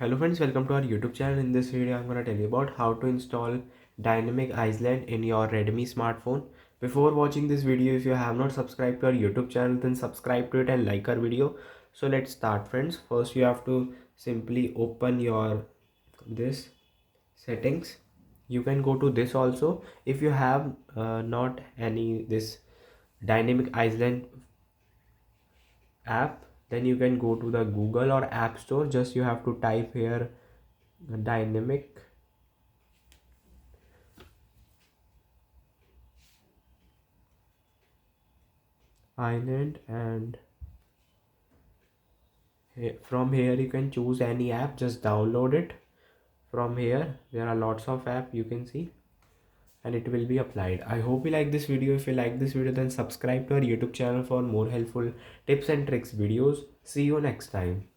Hello friends, welcome to our YouTube channel. In this video, I'm going to tell you about how to install Dynamic Iceland in your Redmi smartphone. Before watching this video, if you have not subscribed to our YouTube channel, then subscribe to it and like our video. So let's start friends. First, you have to simply open your this settings. You can go to this also. If you have not any this Dynamic Iceland app, then you can go to the Google or App Store. Just you have to type here Dynamic Iceland, and from here you can choose any app. Just download it. From here there are lots of app you can see, and it will be applied. I hope you like this video. If you like this video, then subscribe to our YouTube channel for more helpful tips and tricks videos. See you next time.